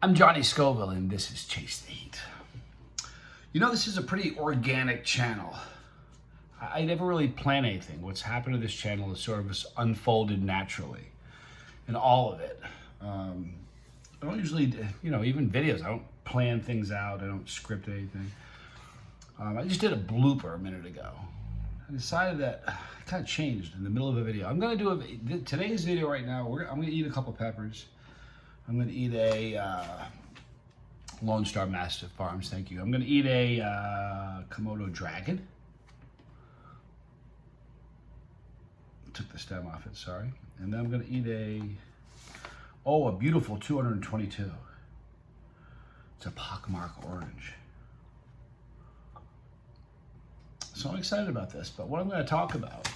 I'm Johnny Scoville, and this is Chase the Heat. You know, this is a pretty organic channel. I never really plan anything. What's happened to this channel is sort of just unfolded naturally, and all of it. I don't usually, even videos, I don't plan things out. I don't script anything. I just did a blooper a minute ago. I decided that I kind of changed in the middle of a video. I'm going to do today's video right now. I'm going to eat a couple peppers. I'm going to eat a Lonestar Mastiff Farms, thank you. I'm going to eat a Komodo dragon. Took the stem off it, sorry. And then I'm going to eat a beautiful 222. It's a pockmark orange. So I'm excited about this, but what I'm going to talk about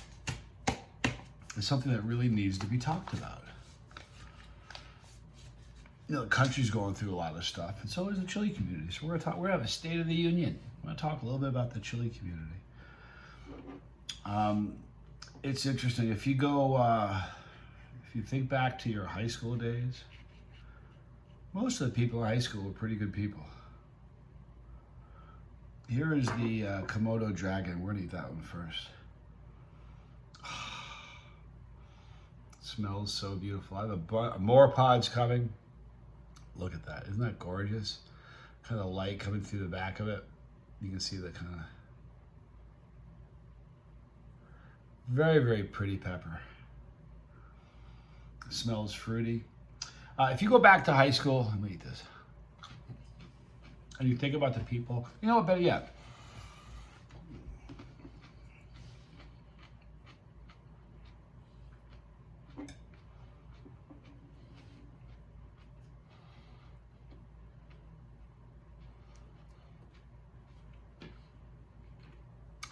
is something that really needs to be talked about. You know, the country's going through a lot of stuff, and so is the chili community. So we're going to have a State of the Union. I'm going to talk a little bit about the chili community. It's interesting. If you go, if you think back to your high school days, most of the people in high school were pretty good people. Here is the Komodo dragon. We're going to eat that one first. It smells so beautiful. I have more pods coming. Look at that. Isn't that gorgeous? Kind of light coming through the back of it. You can see the kind of very, very pretty pepper. It smells fruity. If you go back to high school, let me eat this. And you think about the people, you know what, better yet,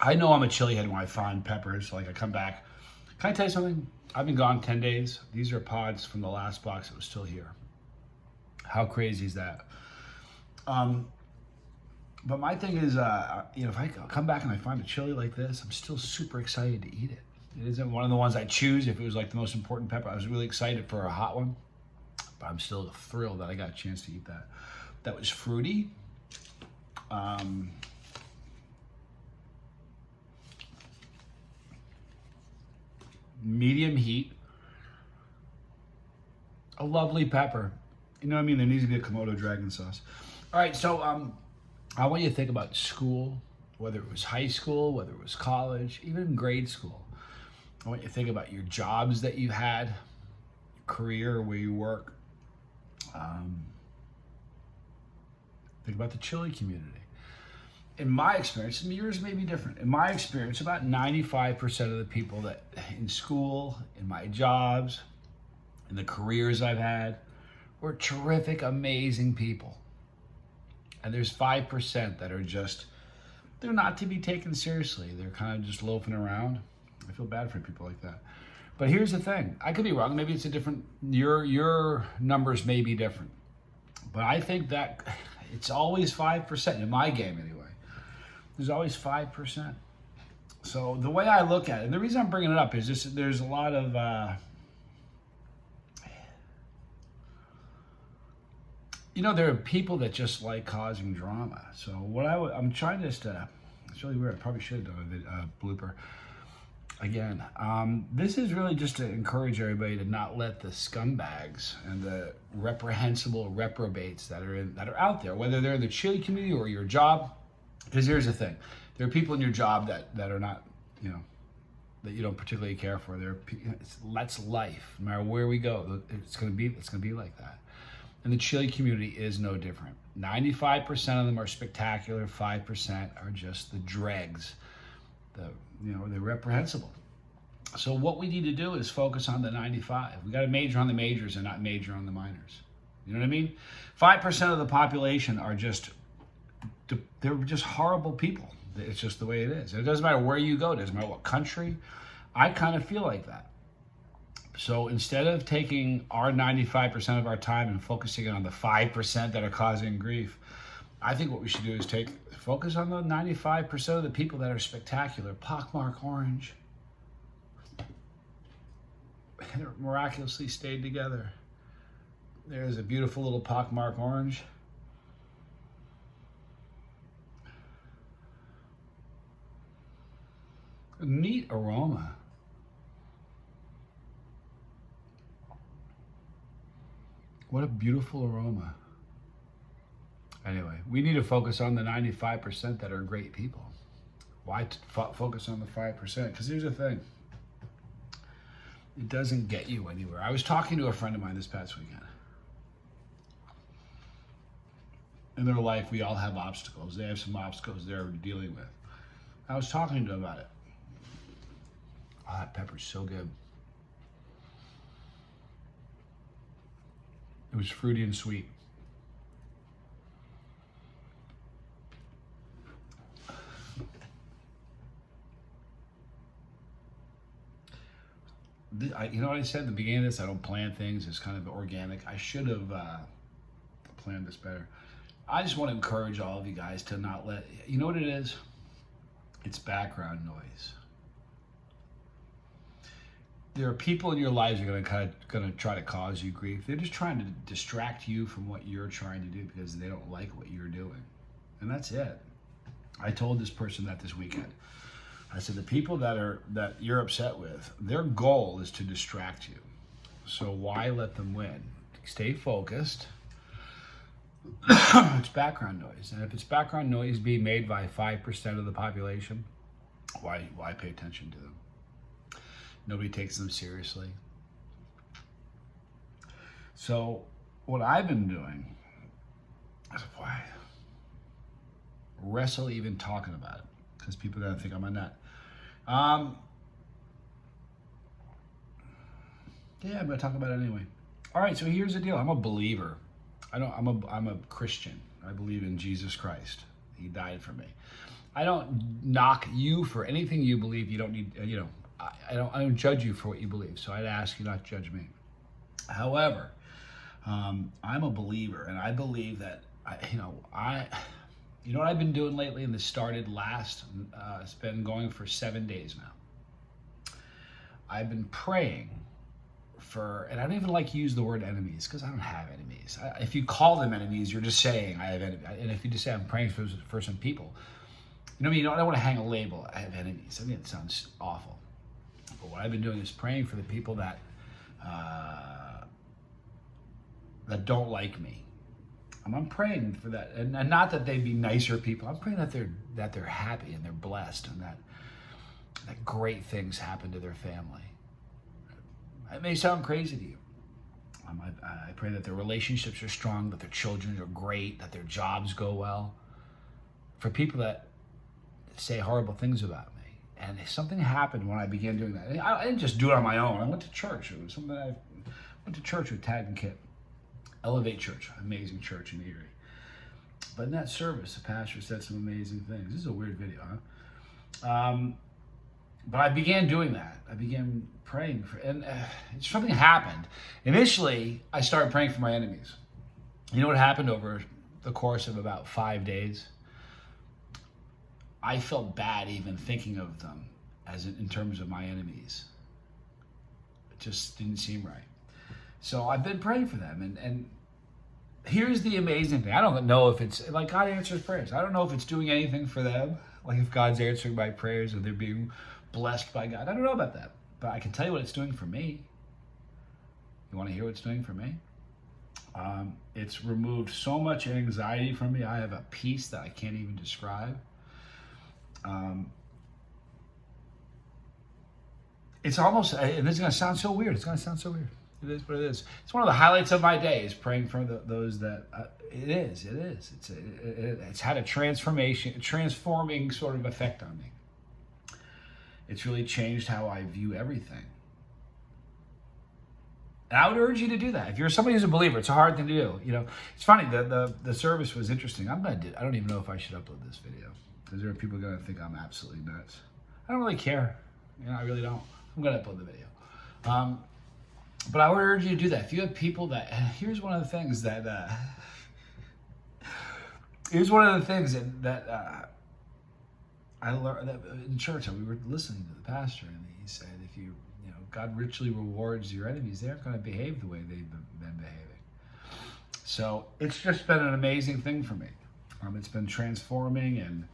I know I'm a chili head when I find peppers. Like I come back. Can I tell you something? I've been gone 10 days. These are pods from the last box that was still here. How crazy is that? But my thing is, if I come back and I find a chili like this, I'm still super excited to eat it. It isn't one of the ones I choose if it was like the most important pepper. I was really excited for a hot one, but I'm still thrilled that I got a chance to eat that. That was fruity. Medium heat, a lovely pepper. You know what I mean? There needs to be a Komodo dragon sauce. All right, so I want you to think about school, whether it was high school, whether it was college, even grade school. I want you to think about your jobs that you had, your career, where you work. Think about the chili community. In my experience, and yours may be different. In my experience, about 95% of the people that in school, in my jobs, in the careers I've had, were terrific, amazing people. And there's 5% that are just, they're not to be taken seriously. They're kind of just loafing around. I feel bad for people like that. But here's the thing. I could be wrong. Maybe it's a different, your numbers may be different. But I think that it's always 5% in my game anyway. There's always 5%. So the way I look at it, and the reason I'm bringing it up is just there's a lot of, there are people that just like causing drama. So what I'm trying just to, it's really weird. I probably should have done a blooper again. This is really just to encourage everybody to not let the scumbags and the reprehensible reprobates that are out there, whether they're in the chili community or your job. Because here's the thing, there are people in your job that are not, that you don't particularly care for. That's life. No matter where we go, it's gonna be like that. And the chili community is no different. 95% of them are spectacular. 5% are just the dregs. They're reprehensible. So what we need to do is focus on the 95. We got to major on the majors and not major on the minors. You know what I mean? 5% of the population are they're just horrible people. It's just the way it is. It doesn't matter where you go. It doesn't matter what country. I kind of feel like that. So instead of taking our 95% of our time and focusing on the 5% that are causing grief, I think what we should do is focus on the 95% of the people that are spectacular, pockmark orange, and miraculously stayed together. There's a beautiful little pockmark orange. A neat aroma. What a beautiful aroma. Anyway, we need to focus on the 95% that are great people. Why focus on the 5%? Because here's the thing. It doesn't get you anywhere. I was talking to a friend of mine this past weekend. In their life, we all have obstacles. They have some obstacles they're dealing with. I was talking to them about it. Oh, that pepper's so good. It was fruity and sweet. You know what I said at the beginning of this? I don't plan things. It's kind of organic. I should have planned this better. I just want to encourage all of you guys to not let... You know what it is? It's background noise. There are people in your lives who are going to try to cause you grief. They're just trying to distract you from what you're trying to do because they don't like what you're doing. And that's it. I told this person that this weekend. I said, the people that you're upset with, their goal is to distract you. So why let them win? Stay focused. It's background noise. And if it's background noise being made by 5% of the population, why pay attention to them? Nobody takes them seriously. So what I've been doing is, why wrestle even talking about it, because people are gonna think I'm a nut. Yeah, I'm gonna talk about it anyway. All right, so here's the deal. I'm a believer. I'm a Christian. I believe in Jesus Christ. He died for me. I don't knock you for anything you believe. You don't need, I don't judge you for what you believe. So I'd ask you not to judge me. However, I'm a believer, and I believe that you know what I've been doing lately, and this started it's been going for 7 days now. I've been praying for, and I don't even like to use the word enemies because I don't have enemies. If you call them enemies, you're just saying I have enemies. And if you just say I'm praying for some people, I don't want to hang a label. I have enemies. I mean, it sounds awful. But what I've been doing is praying for the people that don't like me. I'm praying for that, and not that they be nicer people. I'm praying that they're happy and they're blessed, and that great things happen to their family. It may sound crazy to you. I pray that their relationships are strong, that their children are great, that their jobs go well. For people that say horrible things about me, and something happened when I began doing that. I didn't just do it on my own. I went to church. It was something I went to church with Tag and Kit. Elevate Church, amazing church in Erie. But in that service, the pastor said some amazing things. This is a weird video, huh? But I began doing that. I began praying for, and something happened. Initially, I started praying for my enemies. You know what happened over the course of about 5 days? I felt bad even thinking of them as in terms of my enemies. It just didn't seem right. So I've been praying for them, and here's the amazing thing. I don't know if it's, like, God answers prayers. I don't know if it's doing anything for them, like if God's answering my prayers or they're being blessed by God. I don't know about that, but I can tell you what it's doing for me. You want to hear what it's doing for me? It's removed so much anxiety from me. I have a peace that I can't even describe. It's almost, and this is going to sound so weird. It's going to sound so weird. It is what it is. It's one of the highlights of my day is praying for those that, it is. It's had a transforming sort of effect on me. It's really changed how I view everything. And I would urge you to do that. If you're somebody who's a believer, it's a hard thing to do. It's funny, the service was interesting. I don't even know if I should upload this video, because there are people going to think I'm absolutely nuts. I don't really care. I really don't. I'm going to upload the video. But I would urge you to do that. If you have people that, here's one of the things that I learned that in church. We were listening to the pastor, and he said, if God richly rewards your enemies, they're going to behave the way they've been behaving. So it's just been an amazing thing for me. It's been transforming, and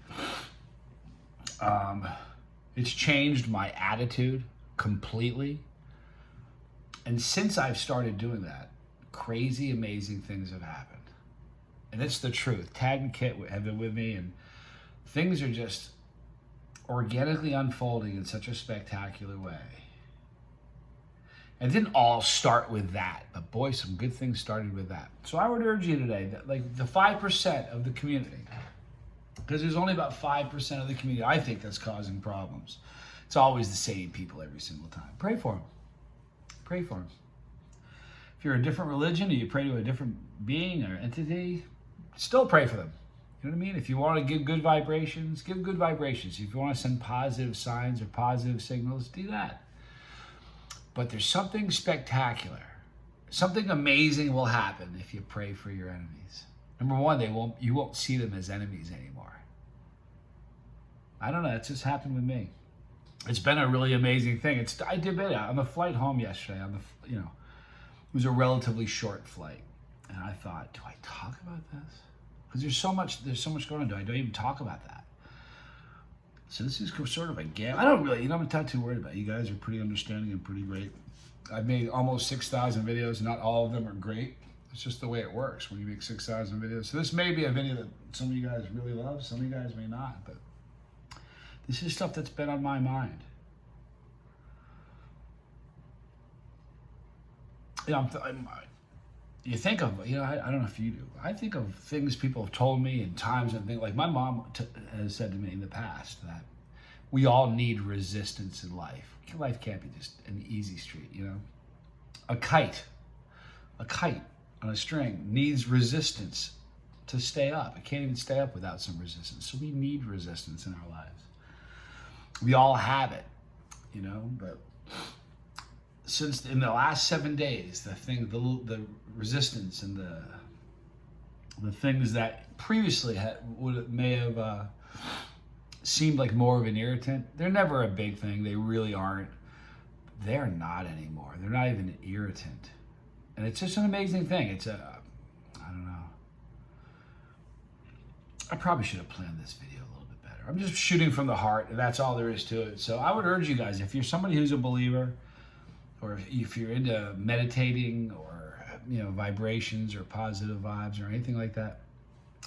it's changed my attitude completely. And since I've started doing that, crazy, amazing things have happened. And it's the truth. Tad and Kit have been with me, and things are just organically unfolding in such a spectacular way. And it didn't all start with that, but boy, some good things started with that. So I would urge you today that, like, the 5% of the community, because there's only about 5% of the community I think that's causing problems. It's always the same people every single time. Pray for them. Pray for them. If you're a different religion or you pray to a different being or entity, still pray for them. You know what I mean? If you want to give good vibrations, give good vibrations. If you want to send positive signs or positive signals, do that. But there's something spectacular. Something amazing will happen if you pray for your enemies. Number one, you won't see them as enemies anymore. I don't know, it's just happened with me. It's been a really amazing thing. I did it on the flight home yesterday. It was a relatively short flight, and I thought, do I talk about this? Because there's so much going on. Do I don't even talk about that? So this is sort of a gap. I don't really, I'm not too worried about it. You guys are pretty understanding and pretty great. I've made almost 6,000 videos. Not all of them are great. It's just the way it works when you make 6,000 videos. So this may be a video that some of you guys really love. Some of you guys may not. But this is stuff that's been on my mind. You think of, I don't know if you do. I think of things people have told me and times and things. Like my mom has said to me in the past that we all need resistance in life. Life can't be just an easy street, A kite on a string needs resistance to stay up. It can't even stay up without some resistance. So we need resistance in our lives. We all have it, but since in the last 7 days, the resistance and the things that previously may have seemed like more of an irritant, they're never a big thing. They really aren't. They're not anymore. They're not even an irritant. And it's just an amazing thing. I don't know. I probably should have planned this video a little bit better. I'm just shooting from the heart, and that's all there is to it. So I would urge you guys, if you're somebody who's a believer, or if you're into meditating or, vibrations or positive vibes or anything like that,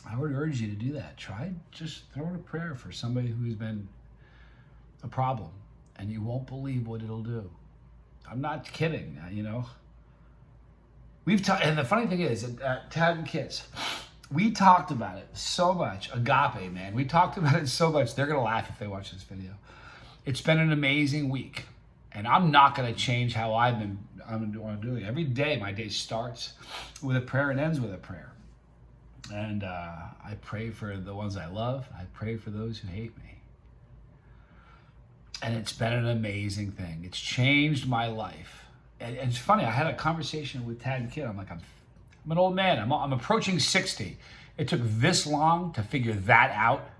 I would urge you to do that. Try just throw in a prayer for somebody who's been a problem, and you won't believe what it'll do. I'm not kidding, and the funny thing is, Tad and Kids, we talked about it so much. Agape, man. We talked about it so much. They're going to laugh if they watch this video. It's been an amazing week. And I'm not going to change how I'm doing it. Every day, my day starts with a prayer and ends with a prayer. And I pray for the ones I love. I pray for those who hate me. And it's been an amazing thing. It's changed my life. And it's funny, I had a conversation with Tad and Kid. I'm like, I'm an old man. I'm approaching 60. It took this long to figure that out.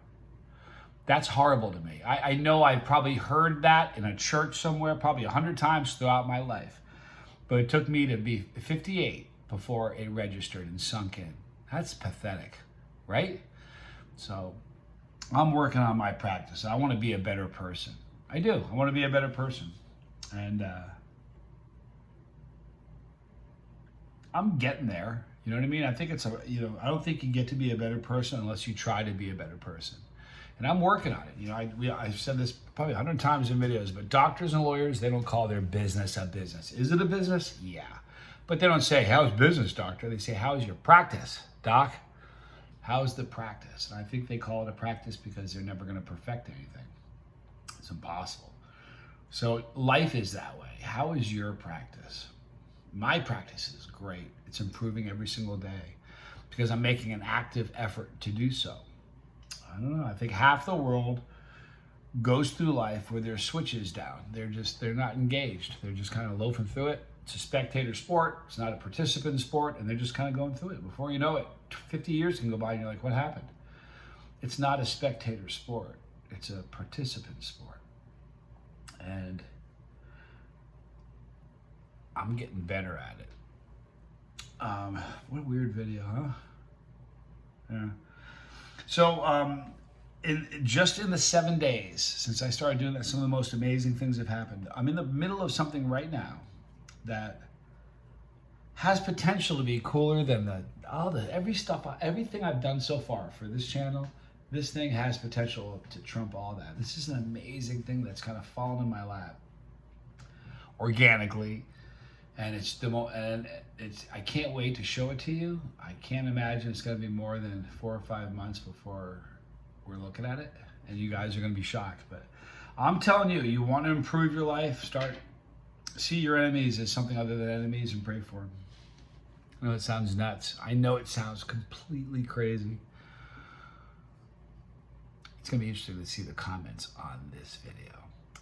That's horrible to me. I know I've probably heard that in a church somewhere, probably 100 times throughout my life. But it took me to be 58 before it registered and sunk in. That's pathetic, right? So I'm working on my practice. I want to be a better person. I do. I want to be a better person. And I'm getting there. You know what I mean? I think I don't think you get to be a better person unless you try to be a better person. And I'm working on it. I've said this probably 100 times in videos, but doctors and lawyers, they don't call their business a business. Is it a business? Yeah. But they don't say, how's business, doctor? They say, how's your practice, doc? How's the practice? And I think they call it a practice because they're never going to perfect anything. It's impossible. So life is that way. How is your practice? My practice is great. It's improving every single day because I'm making an active effort to do so. I don't know. I think half the world goes through life with their switches down. They're not engaged. They're just kind of loafing through it. It's a spectator sport. It's not a participant sport, and they're just kind of going through it. Before you know it, 50 years can go by, and you're like, what happened? It's not a spectator sport. It's a participant sport. And I'm getting better at it. What a weird video, huh? Yeah. So, just in the 7 days since I started doing that, some of the most amazing things have happened. I'm in the middle of something right now that has potential to be cooler than everything I've done so far for this channel. This thing has potential to trump all that. This is an amazing thing that's kind of fallen in my lap organically, and I can't wait to show it to you. I can't imagine it's going to be more than 4 or 5 months before we're looking at it, and you guys are going to be shocked. But I'm telling you, you want to improve your life, see your enemies as something other than enemies and pray for them. I know it sounds nuts. I know it sounds completely crazy. It's going to be interesting to see the comments on this video.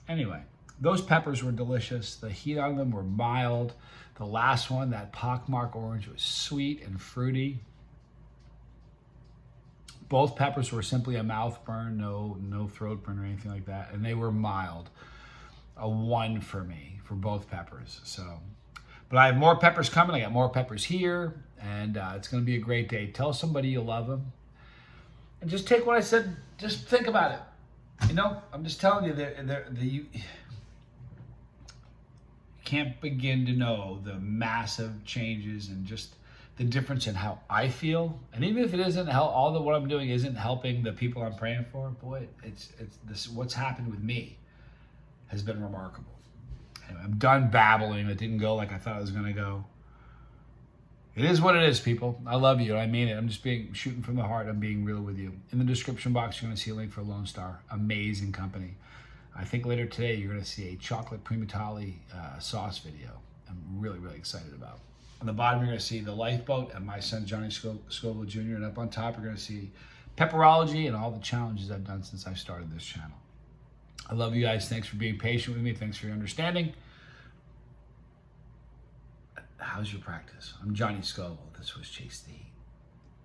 Anyway, those peppers were delicious. The heat on them were mild. The last one, that pockmark orange, was sweet and fruity. Both peppers were simply a mouth burn, no throat burn or anything like that. And they were mild. A 1 for me for both peppers. But I have more peppers coming. I got more peppers here, and it's going to be a great day. Tell somebody you love them, and just take what I said. Just think about it. You know, I'm just telling you that you can't begin to know the massive changes and just the difference in how I feel. And even if it isn't what I'm doing isn't helping the people I'm praying for, boy, it's what's happened with me has been remarkable. Anyway, I'm done babbling. It didn't go like I thought it was going to go. It is what it is, people. I love you. I mean it. I'm just shooting from the heart. I'm being real with you. In the description box, you're going to see a link for Lonestar. Amazing company. I think later today, you're going to see a chocolate primatali sauce video. I'm really, really excited about. On the bottom, you're going to see the lifeboat and my son, Johnny Scoville Jr. And up on top, you're going to see pepperology and all the challenges I've done since I started this channel. I love you guys. Thanks for being patient with me. Thanks for your understanding. How's your practice? I'm Johnny Scoville. This was Chase the Heat.